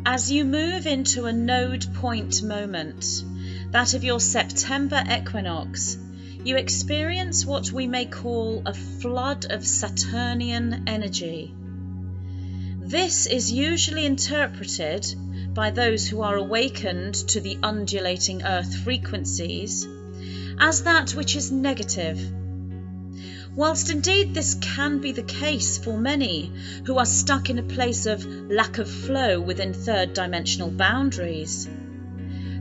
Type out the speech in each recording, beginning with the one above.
As you move into a node point moment, that of your September equinox, you experience what we may call a flood of Saturnian energy. This is usually interpreted by those who are awakened to the undulating Earth frequencies as that which is negative. Whilst indeed this can be the case for many who are stuck in a place of lack of flow within third dimensional boundaries,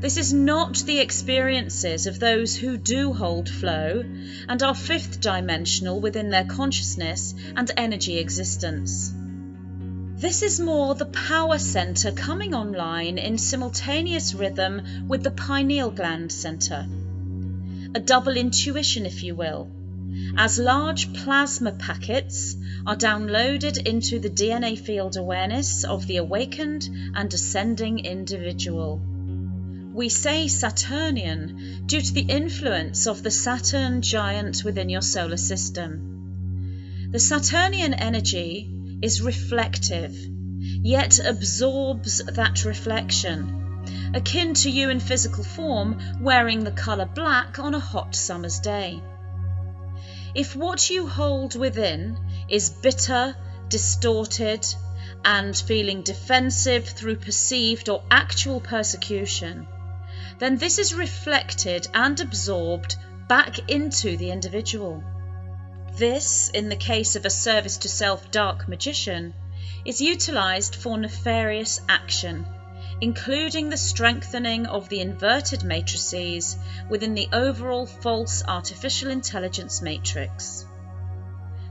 this is not the experiences of those who do hold flow and are fifth dimensional within their consciousness and energy existence. This is more the power center coming online in simultaneous rhythm with the pineal gland center. A double intuition, if you will, as large plasma packets are downloaded into the DNA field awareness of the awakened and ascending individual. We say Saturnian due to the influence of the Saturn giant within your solar system. The Saturnian energy is reflective, yet absorbs that reflection, akin to you in physical form wearing the colour black on a hot summer's day. If what you hold within is bitter, distorted, and feeling defensive through perceived or actual persecution, then this is reflected and absorbed back into the individual. This, in the case of a service to self dark magician, is utilised for nefarious action, including the strengthening of the inverted matrices within the overall false artificial intelligence matrix.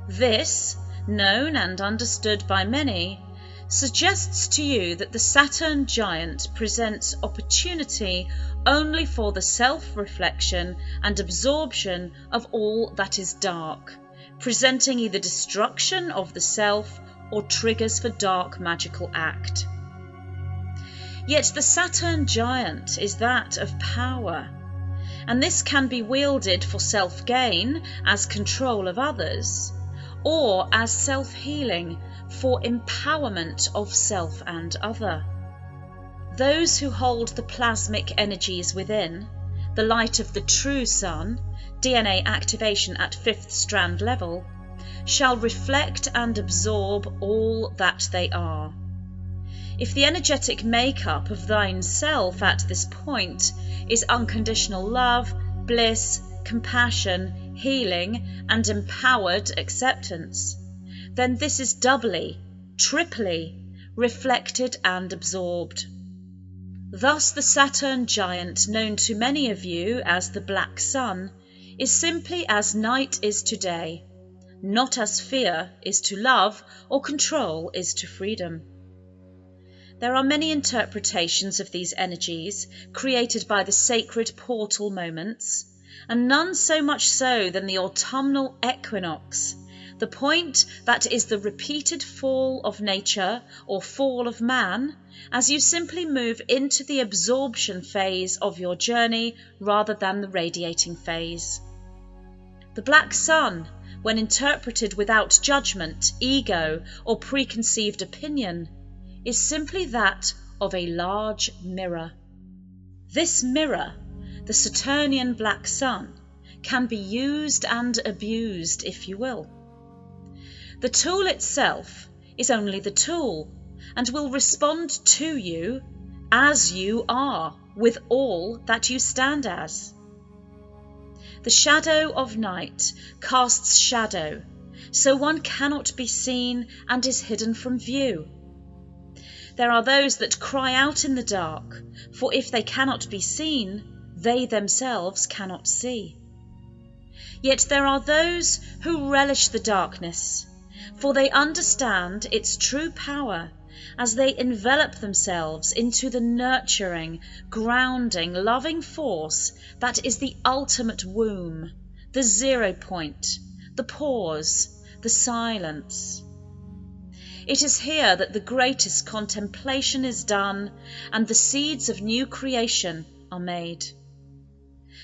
This, known and understood by many, suggests to you that the Saturn giant presents opportunity only for the self-reflection and absorption of all that is dark, presenting either destruction of the self or triggers for dark magical act. Yet the Saturn giant is that of power, and this can be wielded for self-gain as control of others, or as self-healing for empowerment of self and other. Those who hold the plasmic energies within, the light of the true sun, DNA activation at 5th strand level, shall reflect and absorb all that they are. If the energetic makeup of thine self at this point is unconditional love, bliss, compassion, healing, and empowered acceptance, then this is doubly, triply reflected and absorbed. Thus the Saturn giant, known to many of you as the Black Sun, is simply as night is to day, not as fear is to love or control is to freedom. There are many interpretations of these energies created by the sacred portal moments, and none so much so than the autumnal equinox, the point that is the repeated fall of nature or fall of man, as you simply move into the absorption phase of your journey rather than the radiating phase. The Black Sun, when interpreted without judgment, ego, or preconceived opinion, is simply that of a large mirror. This mirror, the Saturnian Black Sun, can be used and abused, if you will. The tool itself is only the tool, and will respond to you as you are, with all that you stand as. The shadow of night casts shadow, so one cannot be seen and is hidden from view. There are those that cry out in the dark, for if they cannot be seen, they themselves cannot see. Yet there are those who relish the darkness, for they understand its true power as they envelop themselves into the nurturing, grounding, loving force that is the ultimate womb, the 0 point, the pause, the silence. It is here that the greatest contemplation is done and the seeds of new creation are made.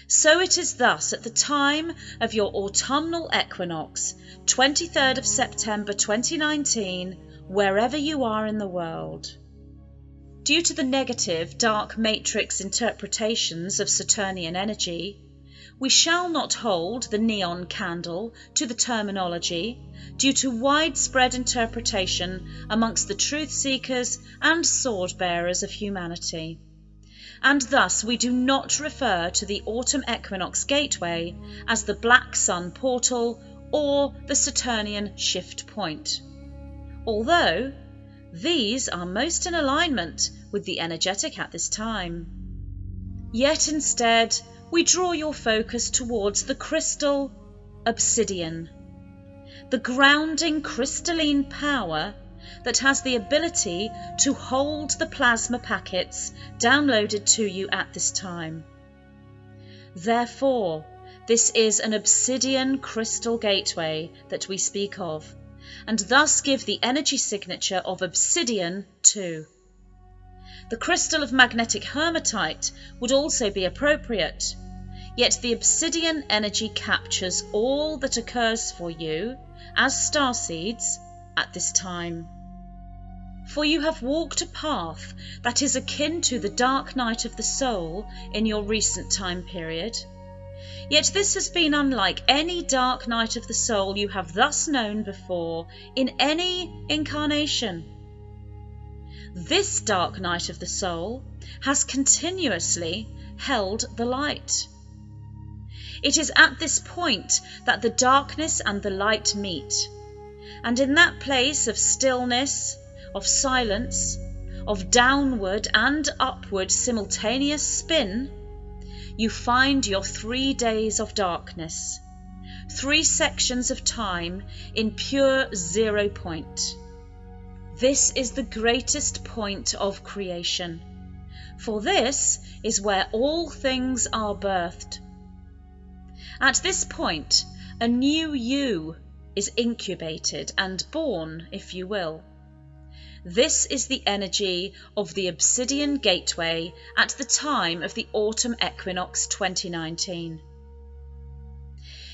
So it is thus at the time of your autumnal equinox, 23rd of September 2019, wherever you are in the world. due to the negative dark matrix interpretations of Saturnian energy, we shall not hold the neon candle to the terminology due to widespread interpretation amongst the truth seekers and sword bearers of humanity. And thus we do not refer to the Autumn Equinox Gateway as the Black Sun Portal or the Saturnian Shift Point, although these are most in alignment with the energetic at this time. Yet instead, we draw your focus towards the crystal Obsidian, the grounding crystalline power that has the ability to hold the plasma packets downloaded to you at this time. Therefore, this is an Obsidian crystal gateway that we speak of, and thus give the energy signature of Obsidian too. The crystal of magnetic hematite would also be appropriate, yet the Obsidian energy captures all that occurs for you as starseeds at this time. For you have walked a path that is akin to the dark night of the soul in your recent time period, yet this has been unlike any dark night of the soul you have thus known before in any incarnation. This dark night of the soul has continuously held the light. It is at this point that the darkness and the light meet, and in that place of stillness, of silence, of downward and upward simultaneous spin, you find your 3 days of darkness, 3 sections of time in pure 0 point. This is the greatest point of creation, for this is where all things are birthed. At this point, a new you is incubated and born, if you will. This is the energy of the Obsidian Gateway at the time of the Autumn Equinox 2019.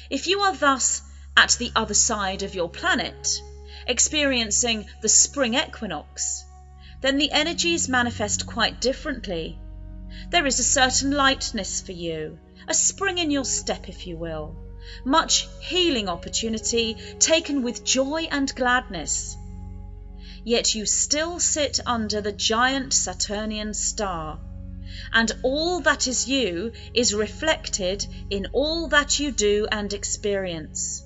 If you are thus at the other side of your planet, experiencing the spring equinox, then the energies manifest quite differently. There is a certain lightness for you, a spring in your step, if you will, much healing opportunity taken with joy and gladness. Yet you still sit under the giant Saturnian star, and all that is you is reflected in all that you do and experience.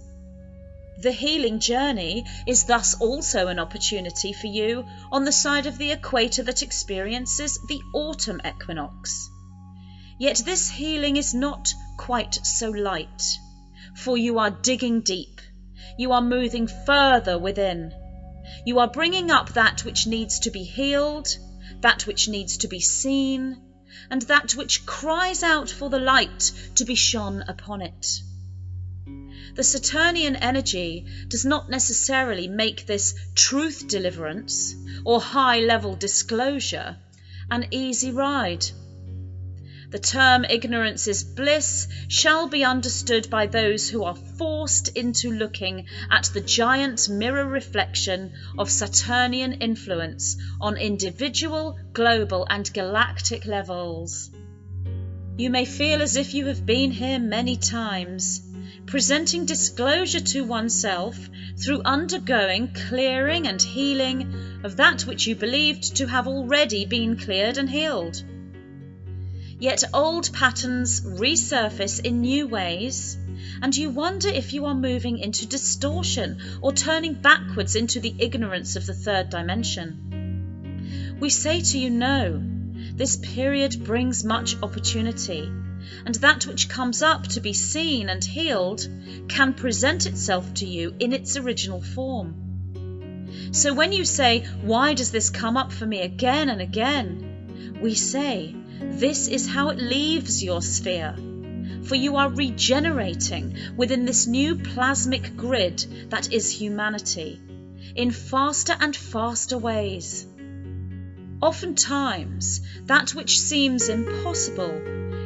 The healing journey is thus also an opportunity for you on the side of the equator that experiences the autumn equinox. Yet this healing is not quite so light, for you are digging deep, you are moving further within. You are bringing up that which needs to be healed, that which needs to be seen, and that which cries out for the light to be shone upon it. The Saturnian energy does not necessarily make this truth deliverance or high-level disclosure an easy ride. The term ignorance is bliss shall be understood by those who are forced into looking at the giant mirror reflection of Saturnian influence on individual, global and galactic levels. You may feel as if you have been here many times, presenting disclosure to oneself through undergoing clearing and healing of that which you believed to have already been cleared and healed. Yet old patterns resurface in new ways, and you wonder if you are moving into distortion or turning backwards into the ignorance of the third dimension. We say to you, no, this period brings much opportunity, and that which comes up to be seen and healed can present itself to you in its original form. So when you say, why does this come up for me again and again? We say, this is how it leaves your sphere, for you are regenerating within this new plasmic grid that is humanity, in faster and faster ways. Oftentimes, that which seems impossible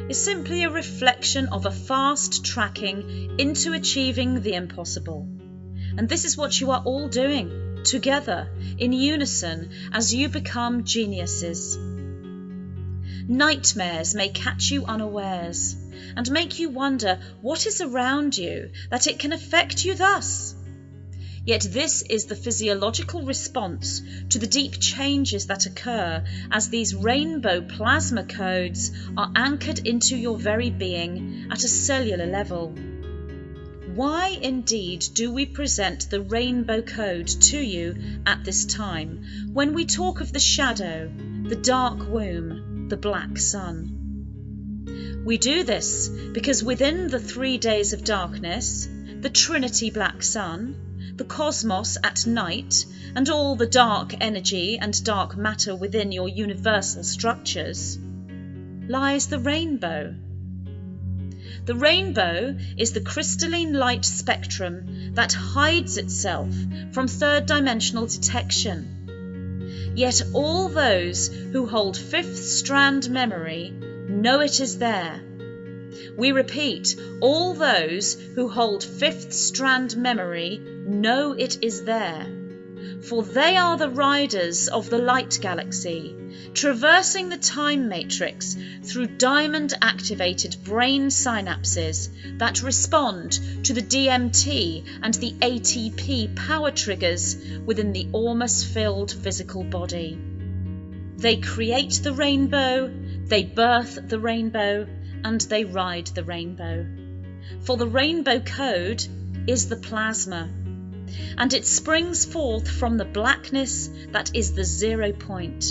is simply a reflection of a fast tracking into achieving the impossible. And this is what you are all doing, together, in unison, as you become geniuses. Nightmares may catch you unawares and make you wonder what is around you that it can affect you thus. Yet this is the physiological response to the deep changes that occur as these rainbow plasma codes are anchored into your very being at a cellular level. Why indeed do we present the rainbow code to you at this time when we talk of the shadow, the dark womb, the black sun? We do this because within the 3 days of darkness, the Trinity black sun, the cosmos at night, and all the dark energy and dark matter within your universal structures, lies the rainbow. The rainbow is the crystalline light spectrum that hides itself from third-dimensional detection. Yet all those who hold fifth strand memory know it is there. We repeat, all those who hold fifth strand memory know it is there, for they are the riders of the light galaxy, traversing the time matrix through diamond-activated brain synapses that respond to the DMT and the ATP power triggers within the Ormus-filled physical body. They create the rainbow, they birth the rainbow, and they ride the rainbow. For the rainbow code is the plasma, and it springs forth from the blackness that is the 0 point.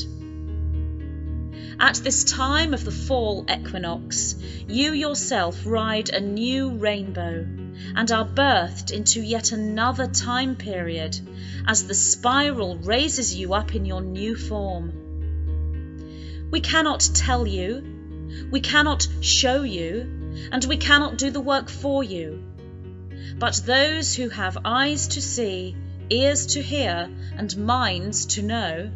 At this time of the fall equinox, you yourself ride a new rainbow and are birthed into yet another time period as the spiral raises you up in your new form. We cannot tell you, we cannot show you, and we cannot do the work for you. But those who have eyes to see, ears to hear, and minds to know,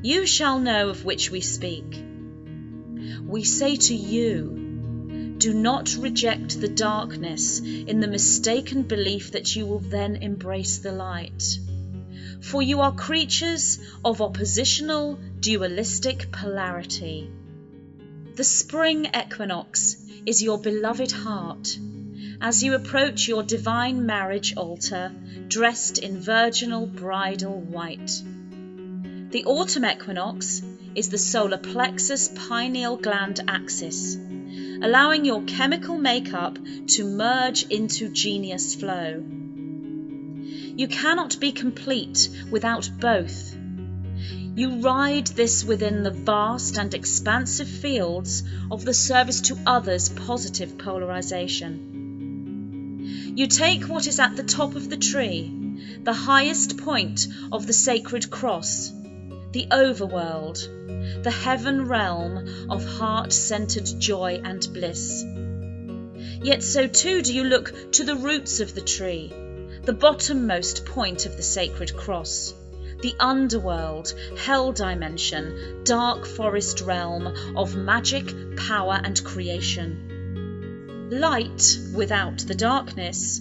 you shall know of which we speak. We say to you, do not reject the darkness in the mistaken belief that you will then embrace the light. For you are creatures of oppositional, dualistic polarity. The spring equinox is your beloved heart, as you approach your divine marriage altar, dressed in virginal bridal white. The autumn equinox is the solar plexus pineal gland axis, allowing your chemical makeup to merge into genius flow. You cannot be complete without both. You ride this within the vast and expansive fields of the service to others positive polarization. You take what is at the top of the tree, the highest point of the sacred cross, the overworld, the heaven realm of heart-centered joy and bliss. Yet so too do you look to the roots of the tree, the bottommost point of the sacred cross, the underworld, hell dimension, dark forest realm of magic, power, and creation. Light without the darkness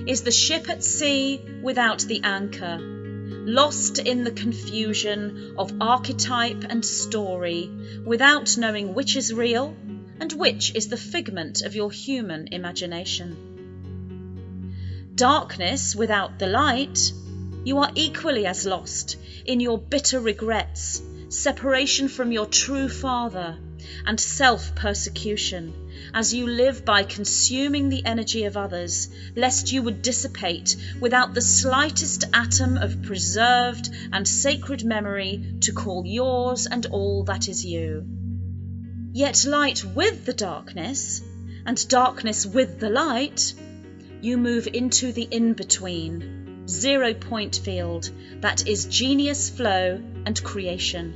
is the ship at sea without the anchor, lost in the confusion of archetype and story, without knowing which is real and which is the figment of your human imagination. Darkness without the light, you are equally as lost in your bitter regrets, separation from your true Father, and self-persecution, as you live by consuming the energy of others, lest you would dissipate without the slightest atom of preserved and sacred memory to call yours and all that is you. Yet light with the darkness, and darkness with the light, you move into the in-between, 0 point field that is genius flow and creation.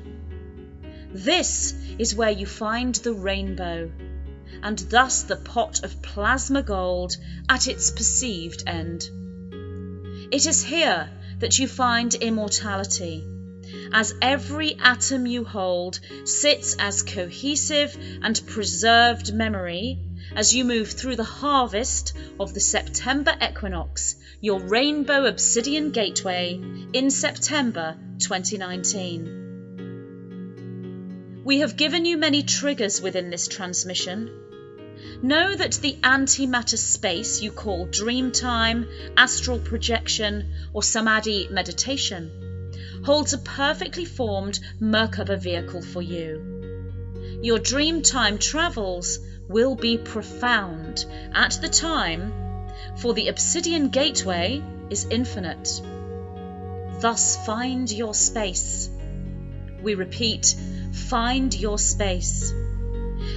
This is where you find the rainbow, and thus the pot of plasma gold at its perceived end. It is here that you find immortality, as every atom you hold sits as cohesive and preserved memory as you move through the harvest of the September equinox, your rainbow Obsidian Gateway in September 2019. We have given you many triggers within this transmission. Know that the antimatter space you call dream time, astral projection, or samadhi meditation holds a perfectly formed Merkaba vehicle for you. Your dream time travels will be profound at the time, for the Obsidian Gateway is infinite. Thus find your space. We repeat, find your space.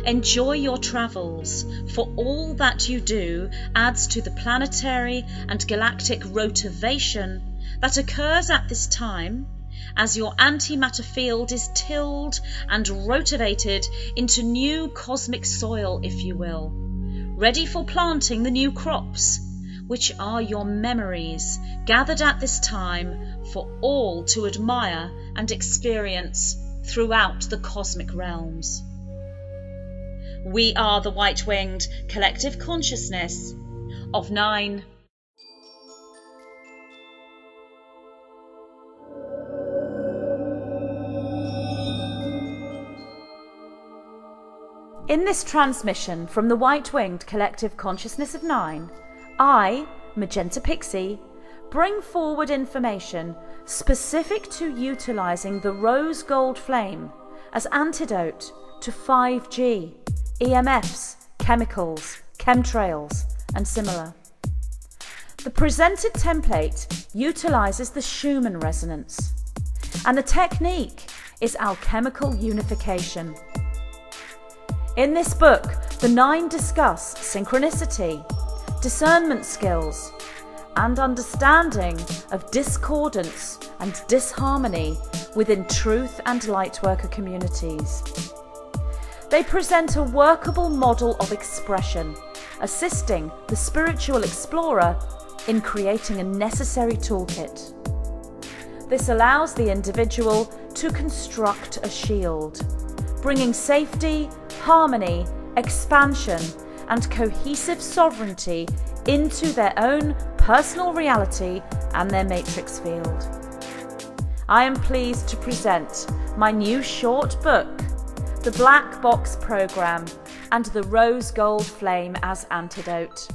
Enjoy your travels, for all that you do adds to the planetary and galactic rotivation that occurs at this time as your antimatter field is tilled and rotivated into new cosmic soil, if you will, ready for planting the new crops, which are your memories gathered at this time for all to admire and experience throughout the cosmic realms. We are the white-winged collective consciousness of 9. In this transmission from the white-winged collective consciousness of 9, I, Magenta Pixie, bring forward information specific to utilising the rose gold flame as antidote to 5G, EMFs, chemicals, chemtrails, and similar. The presented template utilises the Schumann resonance, and the technique is alchemical unification. In this book, the 9 discuss synchronicity, discernment skills, and understanding of discordance and disharmony within truth and lightworker communities. They present a workable model of expression, assisting the spiritual explorer in creating a necessary toolkit. This allows the individual to construct a shield, bringing safety, harmony, expansion, and cohesive sovereignty into their own personal reality and their matrix field. I am pleased to present my new short book, The Black Box Program and the Rose Gold Flame as Antidote.